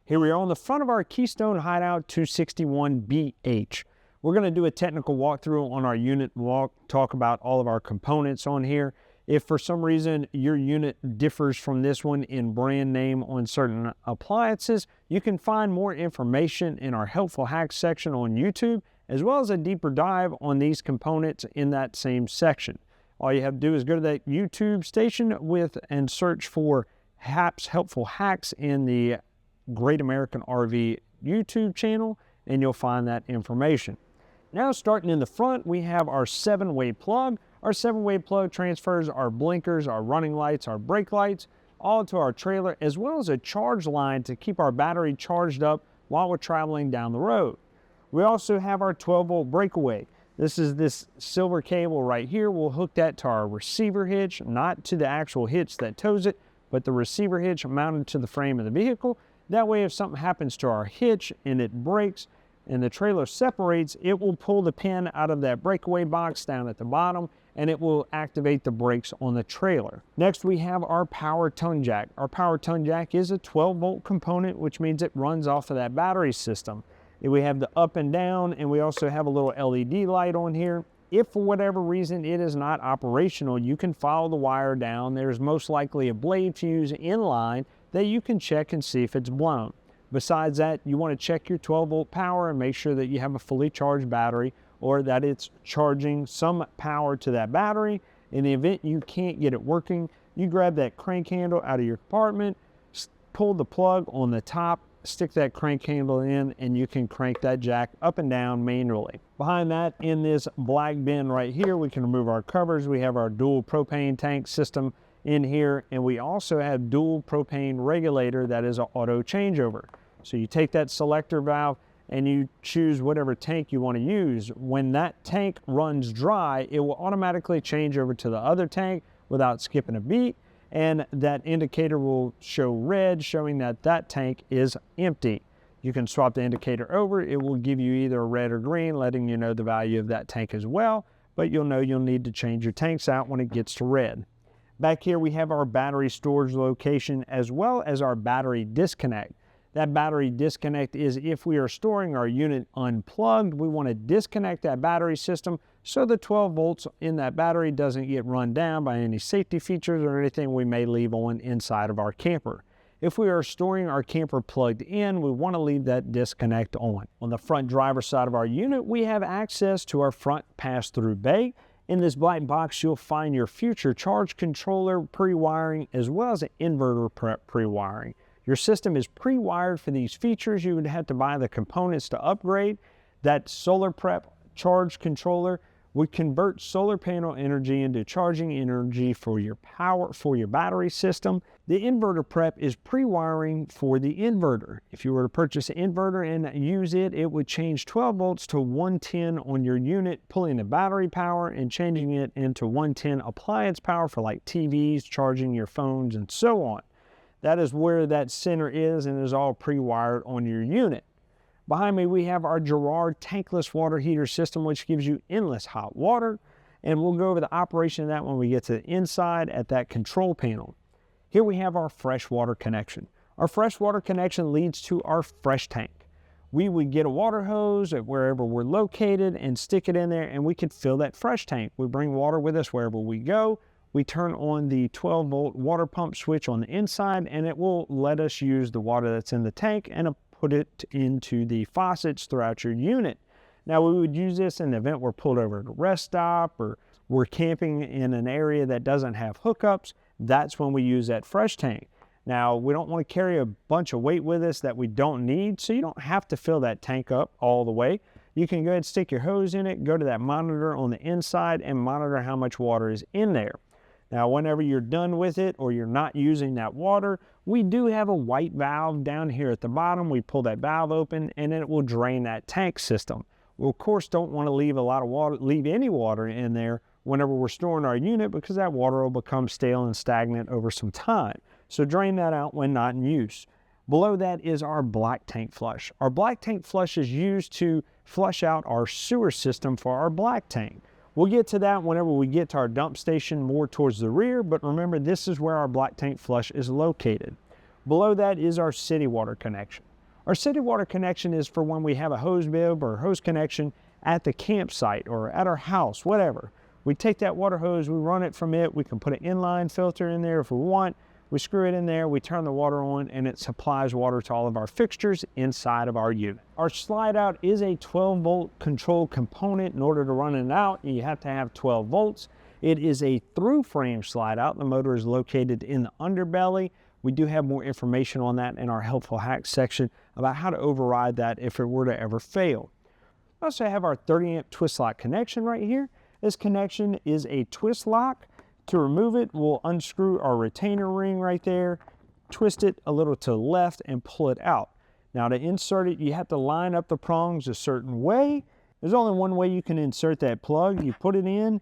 Here we are on the front of our Keystone Hideout 261BH. We're going to do a technical walkthrough on our unit. We'll talk about all of our components on here. If for some reason your unit differs from this one in brand name on certain appliances, you can find more information in our helpful hacks section on YouTube, as well as a deeper dive on these components in that same section. All you have to do is go to that YouTube station and search for helpful hacks in the Great American RV YouTube channel, and you'll find that information. Now, starting in the front, we have our 7-way plug. Our 7-way plug transfers our blinkers, our running lights, our brake lights, all to our trailer, as well as a charge line to keep our battery charged up while we're traveling down the road. We also have our 12-volt breakaway. This is this silver cable right here. We'll hook that to our receiver hitch, not to the actual hitch that tows it, but the receiver hitch mounted to the frame of the vehicle. That way, if something happens to our hitch and it breaks and the trailer separates, it will pull the pin out of that breakaway box down at the bottom, and it will activate the brakes on the trailer. Next, we have our power tongue jack. Our power tongue jack is a 12-volt component, which means it runs off of that battery system. We have the up and down, and we also have a little LED light on here. If for whatever reason it is not operational, you can follow the wire down. There's most likely a blade fuse in line that you can check and see if it's blown. Besides that, you want to check your 12-volt power and make sure that you have a fully charged battery, or that it's charging some power to that battery. In the event you can't get it working, you grab that crank handle out of your compartment, pull the plug on the top, stick that crank handle in, and you can crank that jack up and down manually. Behind that, in this black bin right here, we can remove our covers. We have our dual propane tank system in here, and we also have dual propane regulator that is an auto changeover. So you take that selector valve and you choose whatever tank you want to use. When that tank runs dry, it will automatically change over to the other tank without skipping a beat, and that indicator will show red, showing that that tank is empty. You can swap the indicator over. It will give you either red or green, letting you know the value of that tank as well, but you'll know you'll need to change your tanks out when it gets to red. Back here we have our battery storage location, as well as our battery disconnect. That battery disconnect is if we are storing our unit unplugged, we want to disconnect that battery system so the 12 volts in that battery doesn't get run down by any safety features or anything we may leave on inside of our camper. If we are storing our camper plugged in, we want to leave that disconnect on. On the front driver's side of our unit, we have access to our front pass-through bay. In this black box, you'll find your future charge controller pre-wiring, as well as an inverter prep pre-wiring. Your system is pre-wired for these features. You would have to buy the components to upgrade. That solar prep charge controller would convert solar panel energy into charging energy for your power, for your battery system. The inverter prep is pre-wiring for the inverter. If you were to purchase an inverter and use it, it would change 12 volts to 110 on your unit, pulling the battery power and changing it into 110 appliance power for like TVs, charging your phones, and so on. That is where that center is, and is all pre-wired on your unit. Behind me, we have our Girard tankless water heater system, which gives you endless hot water. And we'll go over the operation of that when we get to the inside at that control panel. Here we have our freshwater connection. Our freshwater connection leads to our fresh tank. We would get a water hose at wherever we're located and stick it in there, and we could fill that fresh tank. We bring water with us wherever we go. We turn on the 12-volt water pump switch on the inside, and it will let us use the water that's in the tank and put it into the faucets throughout your unit. Now, we would use this in the event we're pulled over at a rest stop, or we're camping in an area that doesn't have hookups. That's when we use that fresh tank. Now, we don't want to carry a bunch of weight with us that we don't need, so you don't have to fill that tank up all the way. You can go ahead and stick your hose in it, go to that monitor on the inside, and monitor how much water is in there. Now, whenever you're done with it or you're not using that water, we do have a white valve down here at the bottom. We pull that valve open, and then it will drain that tank system. We, of course, don't want to leave a lot of water, leave any water in there whenever we're storing our unit, because that water will become stale and stagnant over some time. So drain that out when not in use. Below that is our black tank flush. Our black tank flush is used to flush out our sewer system for our black tank. We'll get to that whenever we get to our dump station more towards the rear, but remember, this is where our black tank flush is located. Below that is our city water connection. Our city water connection is for when we have a hose bib or hose connection at the campsite or at our house, whatever. We take that water hose, we run it from it, we can put an inline filter in there if we want, we screw it in there, we turn the water on, and it supplies water to all of our fixtures inside of our unit. Our slide out is a 12-volt control component. In order to run it out, you have to have 12 volts. It is a through frame slide out. The motor is located in the underbelly. We do have more information on that in our helpful hacks section about how to override that if it were to ever fail. We also have our 30-amp twist lock connection right here. This connection is a twist lock. To remove it, we'll unscrew our retainer ring right there, twist it a little to the left, and pull it out. Now to insert it, you have to line up the prongs a certain way. There's only one way you can insert that plug. You put it in,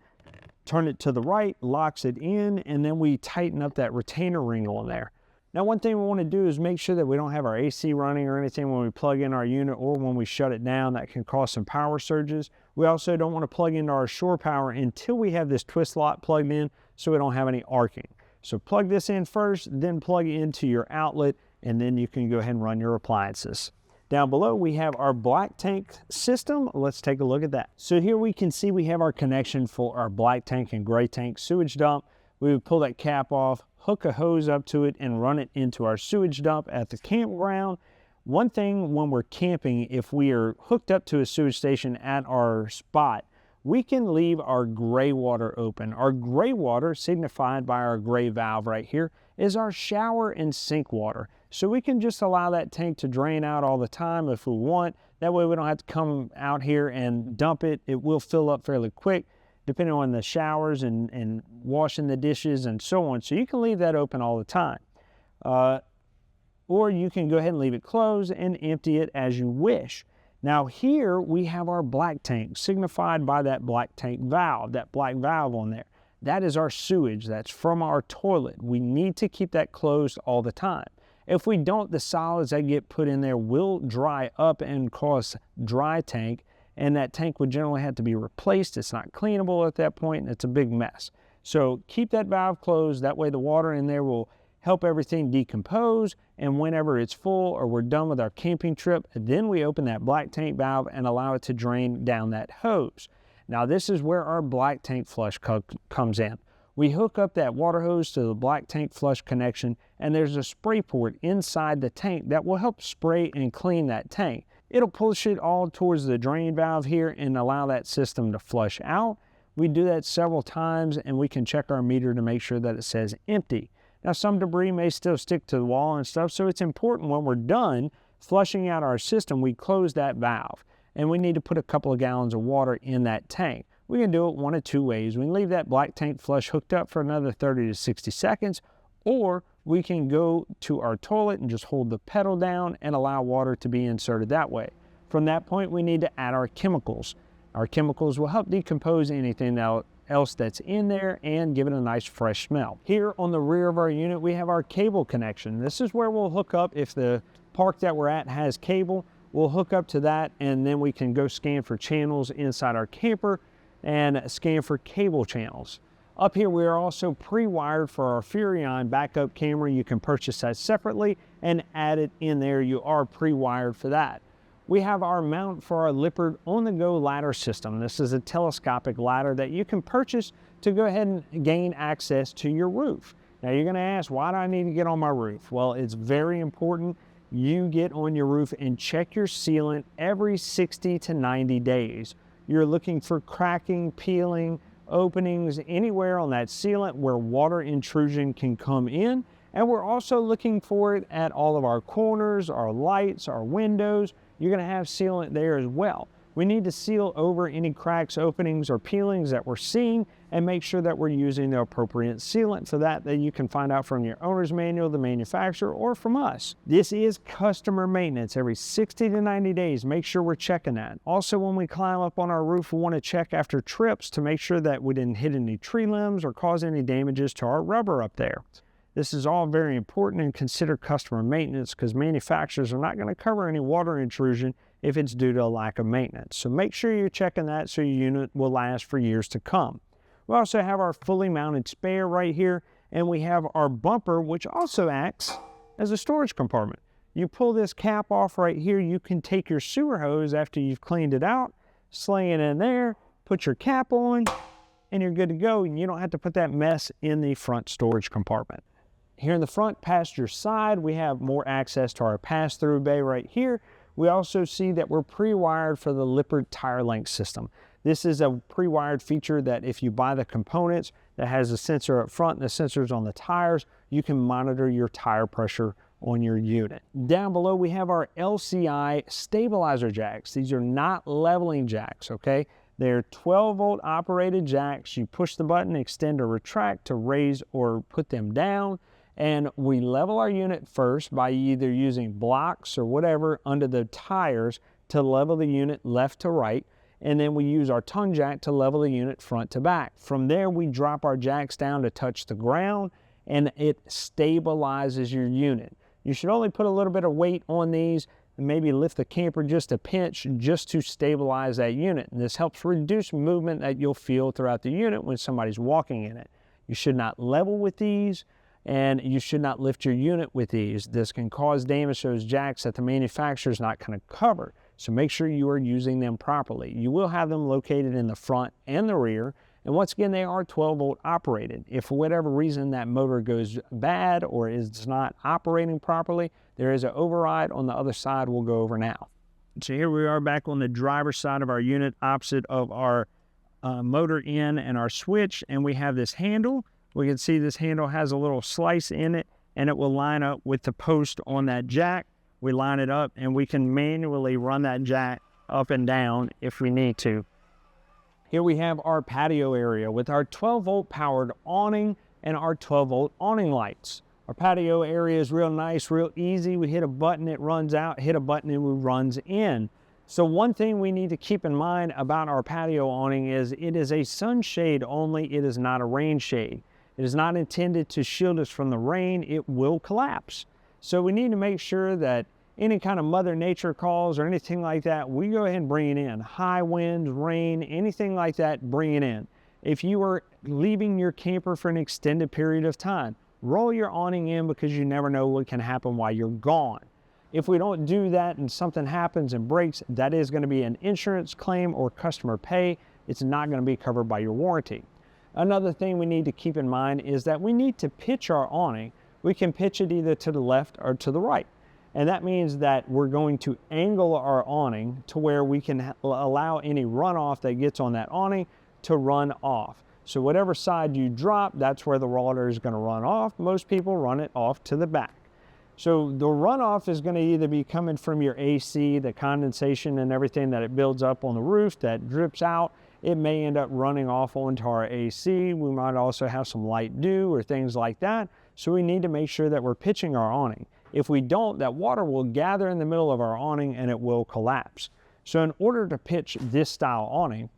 turn it to the right, locks it in, and then we tighten up that retainer ring on there. Now one thing we want to do is make sure that we don't have our AC running or anything when we plug in our unit or when we shut it down. That can cause some power surges. We also don't want to plug into our shore power until we have this twist lock plugged in so we don't have any arcing. So plug this in first, then plug it into your outlet, and then you can go ahead and run your appliances. Down below we have our black tank system. Let's take a look at that. So here we can see we have our connection for our black tank and gray tank sewage dump. We would pull that cap off, hook a hose up to it, and run it into our sewage dump at the campground. One thing when we're camping, if we are hooked up to a sewage station at our spot, we can leave our gray water open. Our gray water, signified by our gray valve right here, is our shower and sink water. So we can just allow that tank to drain out all the time if we want. That way we don't have to come out here and dump it. It will fill up fairly quick, depending on the showers and washing the dishes and so on. So you can leave that open all the time. Or you can go ahead and leave it closed and empty it as you wish. Now here we have our black tank, signified by that black tank valve, that black valve on there. That is our sewage, that's from our toilet. We need to keep that closed all the time. If we don't, the solids that get put in there will dry up and cause dry tank, and that tank would generally have to be replaced. It's not cleanable at that point, and it's a big mess. So keep that valve closed. That way the water in there will help everything decompose, and whenever it's full or we're done with our camping trip, then we open that black tank valve and allow it to drain down that hose. Now this is where our black tank flush comes in. We hook up that water hose to the black tank flush connection, and there's a spray port inside the tank that will help spray and clean that tank. It'll push it all towards the drain valve here and allow that system to flush out. We do that several times, and we can check our meter to make sure that it says empty. Now some debris may still stick to the wall and stuff, so it's important when we're done flushing out our system, we close that valve. And we need to put a couple of gallons of water in that tank. We can do it one of two ways. We can leave that black tank flush hooked up for another 30 to 60 seconds, or we can go to our toilet and just hold the pedal down and allow water to be inserted that way. From that point, we need to add our chemicals. Our chemicals will help decompose anything else that's in there and give it a nice fresh smell. Here on the rear of our unit, we have our cable connection. This is where we'll hook up. If the park that we're at has cable, we'll hook up to that, and then we can go scan for channels inside our camper and scan for cable channels. Up here, we are also pre-wired for our Furrion backup camera. You can purchase that separately and add it in there. You are pre-wired for that. We have our mount for our Lippert on-the-go ladder system. This is a telescopic ladder that you can purchase to go ahead and gain access to your roof. Now you're gonna ask, why do I need to get on my roof? Well, it's very important you get on your roof and check your sealant every 60 to 90 days. You're looking for cracking, peeling, openings, anywhere on that sealant where water intrusion can come in. And we're also looking for it at all of our corners, our lights, our windows. You're gonna have sealant there as well. We need to seal over any cracks, openings, or peelings that we're seeing and make sure that we're using the appropriate sealant for that you can find out from your owner's manual, the manufacturer, or from us. This is customer maintenance. Every 60 to 90 days, make sure we're checking that. Also, when we climb up on our roof, we want to check after trips to make sure that we didn't hit any tree limbs or cause any damages to our rubber up there. This is all very important, and consider customer maintenance because manufacturers are not going to cover any water intrusion if it's due to a lack of maintenance. So make sure you're checking that so your unit will last for years to come. We also have our fully mounted spare right here, and we have our bumper, which also acts as a storage compartment. You pull this cap off right here, you can take your sewer hose after you've cleaned it out, sling it in there, put your cap on, and you're good to go. And you don't have to put that mess in the front storage compartment. Here in the front passenger side, we have more access to our pass-through bay right here. We also see that we're pre-wired for the Lippert tire length system. This is a pre-wired feature that if you buy the components that has a sensor up front and the sensors on the tires, you can monitor your tire pressure on your unit. Down below, we have our LCI stabilizer jacks. These are not leveling jacks, okay? They're 12-volt operated jacks. You push the button, extend or retract to raise or put them down. And we level our unit first by either using blocks or whatever under the tires to level the unit left to right. And then we use our tongue jack to level the unit front to back. From there, we drop our jacks down to touch the ground, and it stabilizes your unit. You should only put a little bit of weight on these and maybe lift the camper just a pinch just to stabilize that unit. And this helps reduce movement that you'll feel throughout the unit when somebody's walking in it. You should not level with these, and you should not lift your unit with these. This can cause damage to those jacks that the manufacturer's not going to cover. So make sure you are using them properly. You will have them located in the front and the rear. And once again, they are 12-volt operated. If for whatever reason that motor goes bad or is not operating properly, there is an override on the other side we'll go over now. So here we are back on the driver's side of our unit, opposite of our motor in and our switch, and we have this handle. We can see this handle has a little slice in it, and it will line up with the post on that jack. We line it up, and we can manually run that jack up and down if we need to. Here we have our patio area with our 12-volt powered awning and our 12-volt awning lights. Our patio area is real nice, real easy. We hit a button, it runs out, hit a button, it runs in. So one thing we need to keep in mind about our patio awning is it is a sunshade only, it is not a rain shade. It is not intended to shield us from the rain, it will collapse. So we need to make sure that any kind of Mother Nature calls or anything like that, we go ahead and bring it in. High winds, rain, anything like that, bring it in. If you are leaving your camper for an extended period of time, roll your awning in because you never know what can happen while you're gone. If we don't do that and something happens and breaks, that is going to be an insurance claim or customer pay. It's not going to be covered by your warranty. Another thing we need to keep in mind is that we need to pitch our awning. We can pitch it either to the left or to the right. And that means that we're going to angle our awning to where we can allow any runoff that gets on that awning to run off. So whatever side you drop, that's where the water is going to run off. Most people run it off to the back. So the runoff is going to either be coming from your AC, the condensation and everything that it builds up on the roof that drips out. It may end up running off onto our AC. We might also have some light dew or things like that. So we need to make sure that we're pitching our awning. If we don't, that water will gather in the middle of our awning and it will collapse. So in order to pitch this style awning,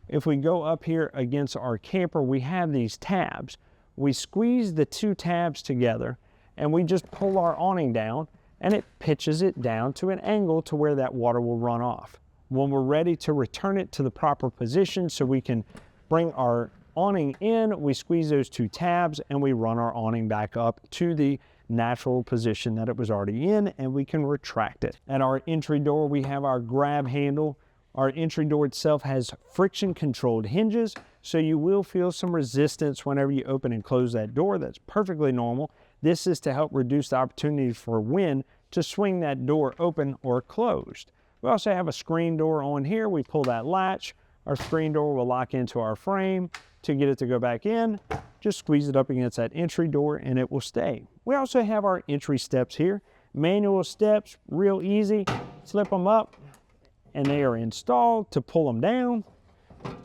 if we go up here against our camper, we have these tabs. We squeeze the two tabs together and we just pull our awning down and it pitches it down to an angle to where that water will run off. When we're ready to return it to the proper position so we can bring our awning in, we squeeze those two tabs and we run our awning back up to the natural position that it was already in, and we can retract it. At our entry door, we have our grab handle. Our entry door itself has friction controlled hinges, so you will feel some resistance whenever you open and close that door. That's perfectly normal. This is to help reduce the opportunity for wind to swing that door open or closed. We also have a screen door on here. We pull that latch. Our screen door will lock into our frame. To get it to go back in, just squeeze it up against that entry door and it will stay. We also have our entry steps here. Manual steps, real easy. Slip them up and they are installed. To pull them down,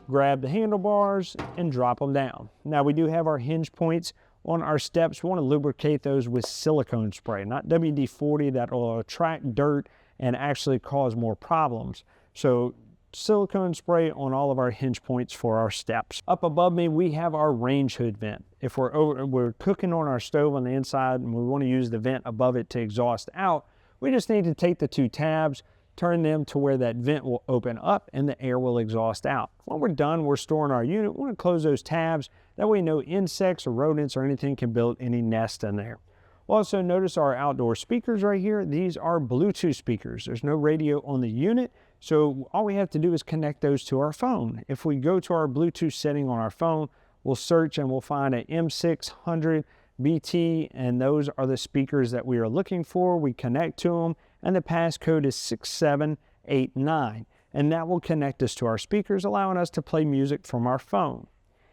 grab the handlebars and drop them down. Now we do have our hinge points on our steps. We want to lubricate those with silicone spray, not WD-40 that will attract dirt and actually cause more problems. So silicone spray on all of our hinge points for our steps. Up above me, we have our range hood vent. If we're cooking on our stove on the inside and we want to use the vent above it to exhaust out, we just need to take the two tabs, turn them to where that vent will open up and the air will exhaust out. When we're done, we're storing our unit. We want to close those tabs. That way no insects or rodents or anything can build any nest in there. We'll also notice our outdoor speakers right here. These are Bluetooth speakers. There's no radio on the unit, so all we have to do is connect those to our phone. If we go to our Bluetooth setting on our phone, we'll search and we'll find an M600 BT, and those are the speakers that we are looking for. We connect to them, and the passcode is 6789, and that will connect us to our speakers, allowing us to play music from our phone.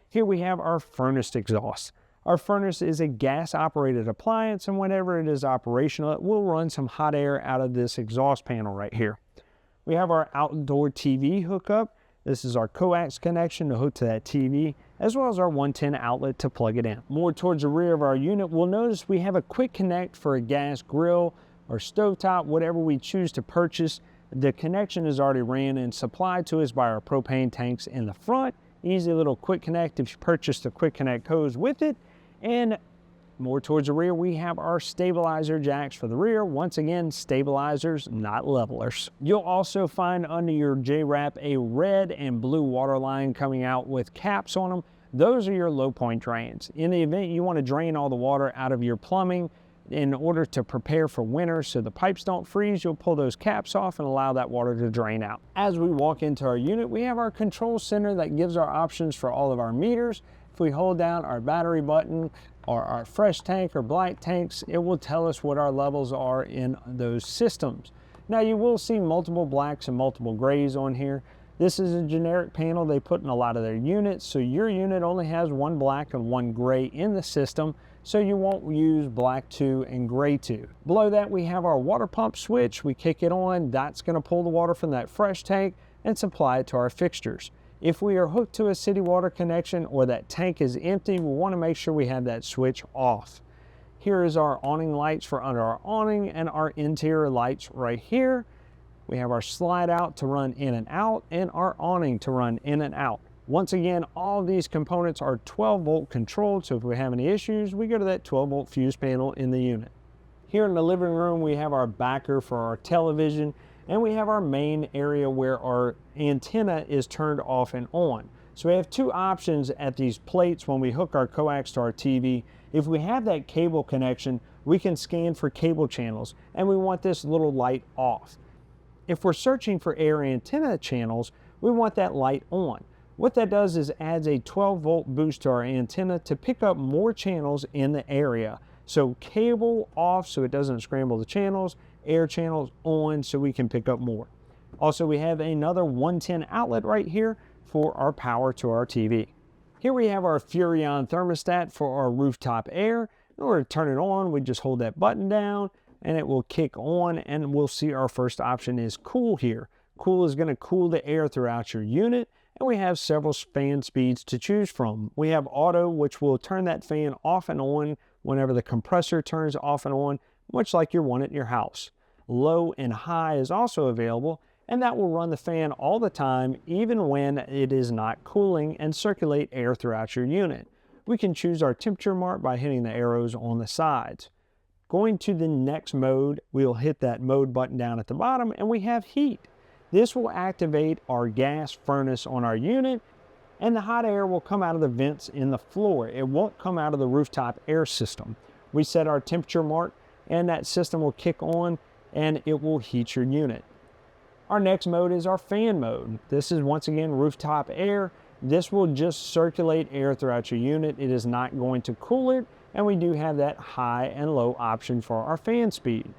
Here we have our furnace exhaust. Our furnace is a gas-operated appliance, and whenever it is operational, it will run some hot air out of this exhaust panel right here. We have our outdoor TV hookup. This is our coax connection to hook to that TV, as well as our 110 outlet to plug it in. More towards the rear of our unit, we'll notice we have a quick connect for a gas grill or stovetop, whatever we choose to purchase. The connection is already ran and supplied to us by our propane tanks in the front. Easy little quick connect if you purchase the quick connect hose with it. And more towards the rear, we have our stabilizer jacks for the rear. Once again, stabilizers, not levelers. You'll also find under your J-Wrap a red and blue water line coming out with caps on them. Those are your low point drains. In the event you want to drain all the water out of your plumbing in order to prepare for winter so the pipes don't freeze, you'll pull those caps off and allow that water to drain out. As we walk into our unit, we have our control center that gives our options for all of our meters. If we hold down our battery button or our fresh tank or black tanks, it will tell us what our levels are in those systems. Now you will see multiple blacks and multiple grays on here. This is a generic panel they put in a lot of their units, so your unit only has one black and one gray in the system, so you won't use black 2 and gray 2. Below that we have our water pump switch. We kick it on, that's going to pull the water from that fresh tank and supply it to our fixtures. If we are hooked to a city water connection or that tank is empty, we want to make sure we have that switch off. Here is our awning lights for under our awning and our interior lights right here. We have our slide out to run in and out and our awning to run in and out. Once again, all of these components are 12 volt controlled, so if we have any issues, we go to that 12 volt fuse panel in the unit. Here in the living room, we have our backer for our television, and we have our main area where our antenna is turned off and on. So we have two options at these plates when we hook our coax to our TV. If we have that cable connection, we can scan for cable channels, and we want this little light off. If we're searching for air antenna channels, we want that light on. What that does is adds a 12 volt boost to our antenna to pick up more channels in the area. So cable off so it doesn't scramble the channels, air channels on so we can pick up more. Also, we have another 110 outlet right here for our power to our TV. Here we have our Furrion thermostat for our rooftop air. In order to turn it on, we just hold that button down and it will kick on, and we'll see our first option is cool here. Cool is going to cool the air throughout your unit, and we have several fan speeds to choose from. We have auto, which will turn that fan off and on whenever the compressor turns off and on, much like your one at your house. Low and high is also available, and that will run the fan all the time, even when it is not cooling, and circulate air throughout your unit. We can choose our temperature mark by hitting the arrows on the sides. Going to the next mode, we'll hit that mode button down at the bottom, and we have heat. This will activate our gas furnace on our unit, and the hot air will come out of the vents in the floor. It won't come out of the rooftop air system. We set our temperature mark, and that system will kick on, and it will heat your unit. Our next mode is our fan mode. This is once again rooftop air. This will just circulate air throughout your unit. It is not going to cool it, and we do have that high and low option for our fan speed.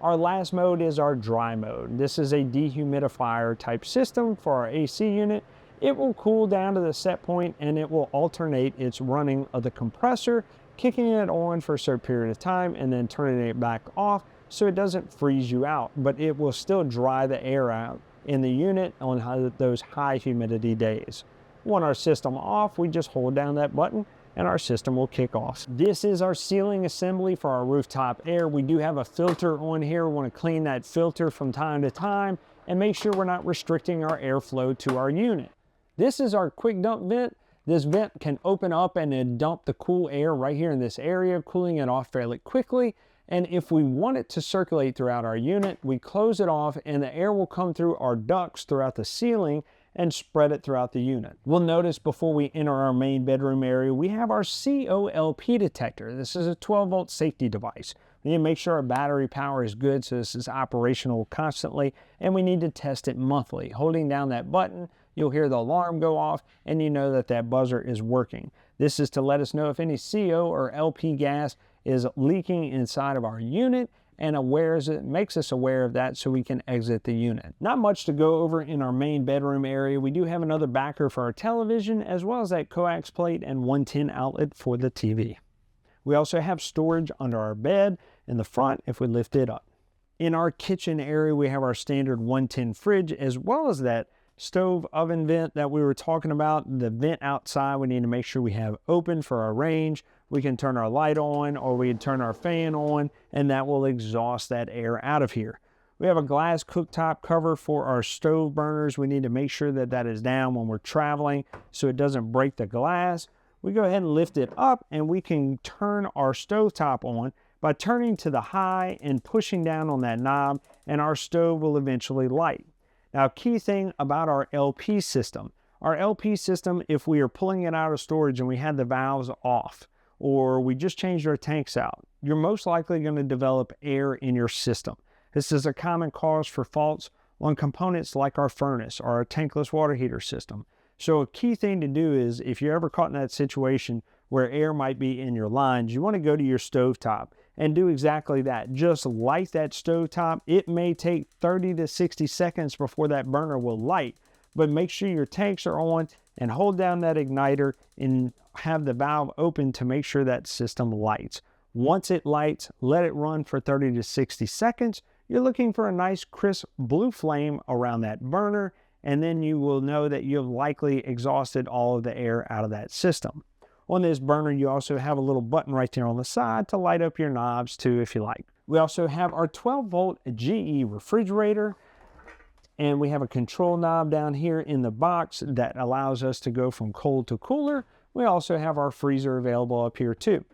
Our last mode is our dry mode. This is a dehumidifier type system for our AC unit. It will cool down to the set point, and it will alternate its running of the compressor, kicking it on for a certain period of time and then turning it back off so it doesn't freeze you out, but it will still dry the air out in the unit on those high humidity days. Want our system off, we just hold down that button and our system will kick off. This is our ceiling assembly for our rooftop air. We do have a filter on here. We want to clean that filter from time to time and make sure we're not restricting our airflow to our unit. This is our quick dump vent. This vent can open up and then dump the cool air right here in this area, cooling it off fairly quickly. And if we want it to circulate throughout our unit, we close it off and the air will come through our ducts throughout the ceiling and spread it throughout the unit. We'll notice before we enter our main bedroom area, we have our COLP detector. This is a 12 volt safety device. We need to make sure our battery power is good so this is operational constantly, and we need to test it monthly. Holding down that button, you'll hear the alarm go off and you know that that buzzer is working. This is to let us know if any CO or LP gas is leaking inside of our unit, and makes us aware of that so we can exit the unit. Not much to go over in our main bedroom area. We do have another backer for our television, as well as that coax plate and 110 outlet for the TV. We also have storage under our bed in the front if we lift it up. In our kitchen area, we have our standard 110 fridge, as well as that stove oven vent that we were talking about. The vent outside we need to make sure we have open for our range. We can turn our light on, or we can turn our fan on, and that will exhaust that air out of here. We have a glass cooktop cover for our stove burners. We need to make sure that that is down when we're traveling so it doesn't break the glass. We go ahead and lift it up, and we can turn our stovetop on by turning to the high and pushing down on that knob, and our stove will eventually light. Now, key thing about our LP system. Our LP system, if we are pulling it out of storage and we had the valves off, or we just changed our tanks out, you're most likely going to develop air in your system. This is a common cause for faults on components like our furnace or our tankless water heater system. So a key thing to do is, if you're ever caught in that situation where air might be in your lines, you want to go to your stovetop and do exactly that. Just light that stovetop. It may take 30 to 60 seconds before that burner will light, but make sure your tanks are on and hold down that igniter and have the valve open to make sure that system lights. Once it lights, let it run for 30 to 60 seconds. You're looking for a nice crisp blue flame around that burner, and then you will know that you've likely exhausted all of the air out of that system. On this burner, you also have a little button right there on the side to light up your knobs too, if you like. We also have our 12-volt GE refrigerator, and we have a control knob down here in the box that allows us to go from cold to cooler. We also have our freezer available up here too.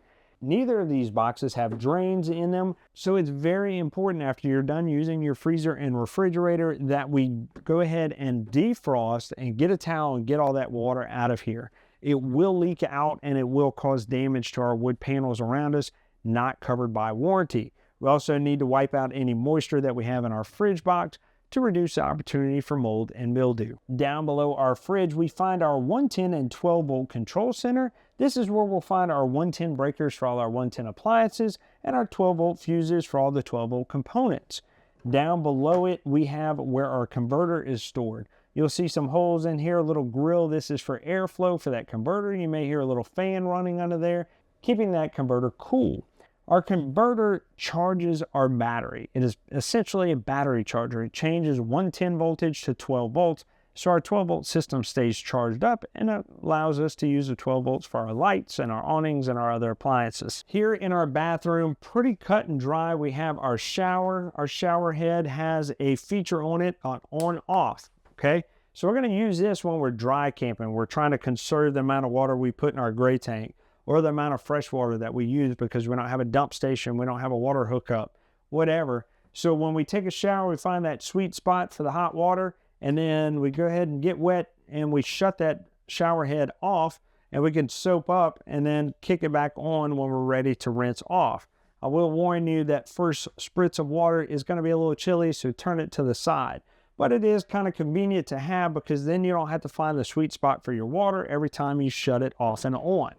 Neither of these boxes have drains in them, so it's very important after you're done using your freezer and refrigerator that we go ahead and defrost and get a towel and get all that water out of here. It will leak out and it will cause damage to our wood panels around us, not covered by warranty. We also need to wipe out any moisture that we have in our fridge box to reduce the opportunity for mold and mildew. Down below our fridge, we find our 110 and 12 volt control center. This is where we'll find our 110 breakers for all our 110 appliances and our 12 volt fuses for all the 12 volt components. Down below it, we have where our converter is stored. You'll see some holes in here, a little grill. This is for airflow for that converter. You may hear a little fan running under there, keeping that converter cool. Our converter charges our battery. It is essentially a battery charger. It changes 110 voltage to 12 volts, so our 12 volt system stays charged up, and it allows us to use the 12 volts for our lights and our awnings and our other appliances. Here in our bathroom, pretty cut and dry, we have our shower. Our shower head has a feature on it on off, okay? So we're gonna use this when we're dry camping. We're trying to conserve the amount of water we put in our gray tank, or the amount of fresh water that we use because we don't have a dump station, we don't have a water hookup, whatever. So when we take a shower, we find that sweet spot for the hot water, and then we go ahead and get wet and we shut that shower head off, and we can soap up and then kick it back on when we're ready to rinse off. I will warn you that first spritz of water is going to be a little chilly, so turn it to the side. But it is kind of convenient to have because then you don't have to find the sweet spot for your water every time you shut it off and on.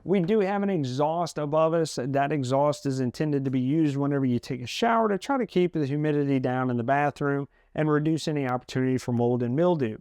We do have an exhaust above us. That exhaust is intended to be used whenever you take a shower to try to keep the humidity down in the bathroom and reduce any opportunity for mold and mildew.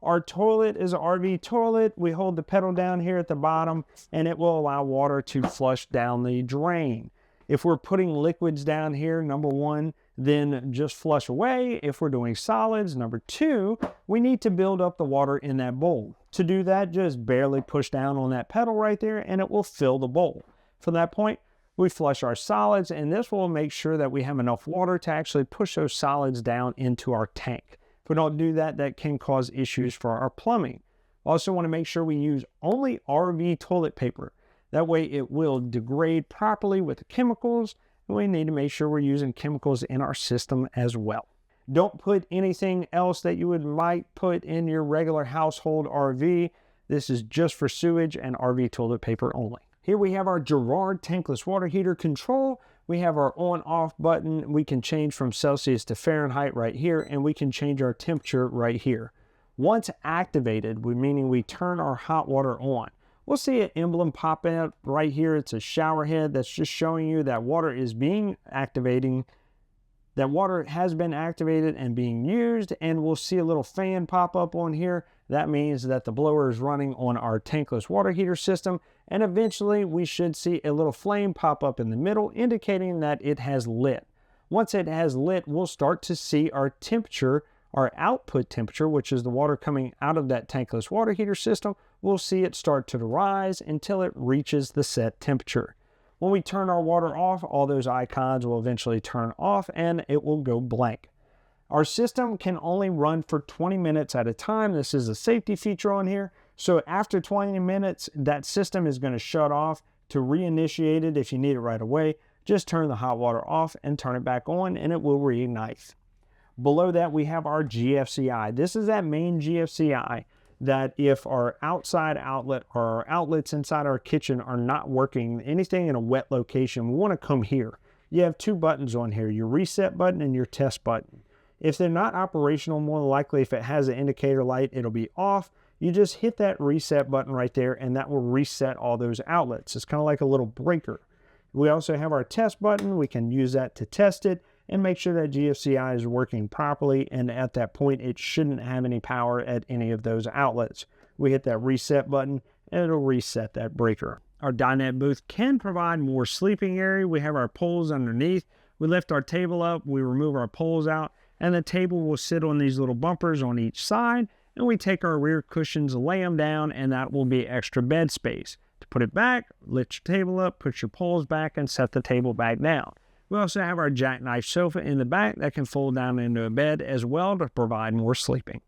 Our toilet is an RV toilet. We hold the pedal down here at the bottom, and it will allow water to flush down the drain. If we're putting liquids down here, number one, then just flush away. If we're doing solids, number two, we need to build up the water in that bowl. To do that, just barely push down on that pedal right there and it will fill the bowl. From that point, we flush our solids, and this will make sure that we have enough water to actually push those solids down into our tank. If we don't do that, that can cause issues for our plumbing. We also want to make sure we use only RV toilet paper. That way it will degrade properly with the chemicals, and we need to make sure we're using chemicals in our system as well. Don't put anything else that you might put in your regular household RV. This is just for sewage and RV toilet paper only. Here we have our Girard tankless water heater control. We have our on-off button. We can change from Celsius to Fahrenheit right here, and we can change our temperature right here. Once activated, meaning we turn our hot water on, we'll see an emblem pop out right here. It's a shower head that's just showing you that water is being activating. That water has been activated and being used, and we'll see a little fan pop up on here. That means that the blower is running on our tankless water heater system, and eventually we should see a little flame pop up in the middle, indicating that it has lit. Once it has lit, we'll start to see our temperature, our output temperature, which is the water coming out of that tankless water heater system. We'll see it start to rise until it reaches the set temperature. When we turn our water off, all those icons will eventually turn off and it will go blank. Our system can only run for 20 minutes at a time. This is a safety feature on here. So after 20 minutes, that system is going to shut off. To reinitiate it, if you need it right away, just turn the hot water off and turn it back on and it will reignite. Below that, we have our GFCI. This is that main GFCI that if our outside outlet or our outlets inside our kitchen are not working, anything in a wet location, we want to come here. You have two buttons on here, your reset button and your test button. If they're not operational, more than likely if it has an indicator light, it'll be off. You just hit that reset button right there and that will reset all those outlets. It's kind of like a little breaker. We also have our test button. We can use that to test it and make sure that GFCI is working properly, and at that point it shouldn't have any power at any of those outlets. We hit that reset button and it'll reset that breaker. Our dinette booth can provide more sleeping area. We have our poles underneath. We lift our table up, we remove our poles out, and the table will sit on these little bumpers on each side, and we take our rear cushions, lay them down, and that will be extra bed space. To put it back, lift your table up, put your poles back, and set the table back down. We also have our jackknife sofa in the back that can fold down into a bed as well to provide more sleeping.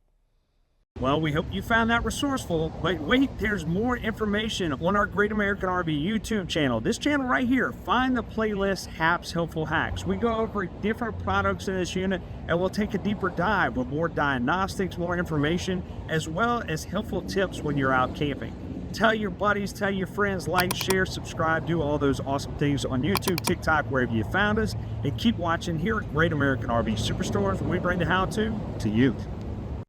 Well, we hope you found that resourceful, but wait, there's more information on our Great American RV YouTube channel. This channel right here, find the playlist Hap's Helpful Hacks. We go over different products in this unit and we'll take a deeper dive with more diagnostics, more information, as well as helpful tips when you're out camping. Tell your buddies, tell your friends, like, share, subscribe, do all those awesome things on YouTube, TikTok, wherever you found us, and keep watching here at Great American RV Superstores, where we bring the how-to to you.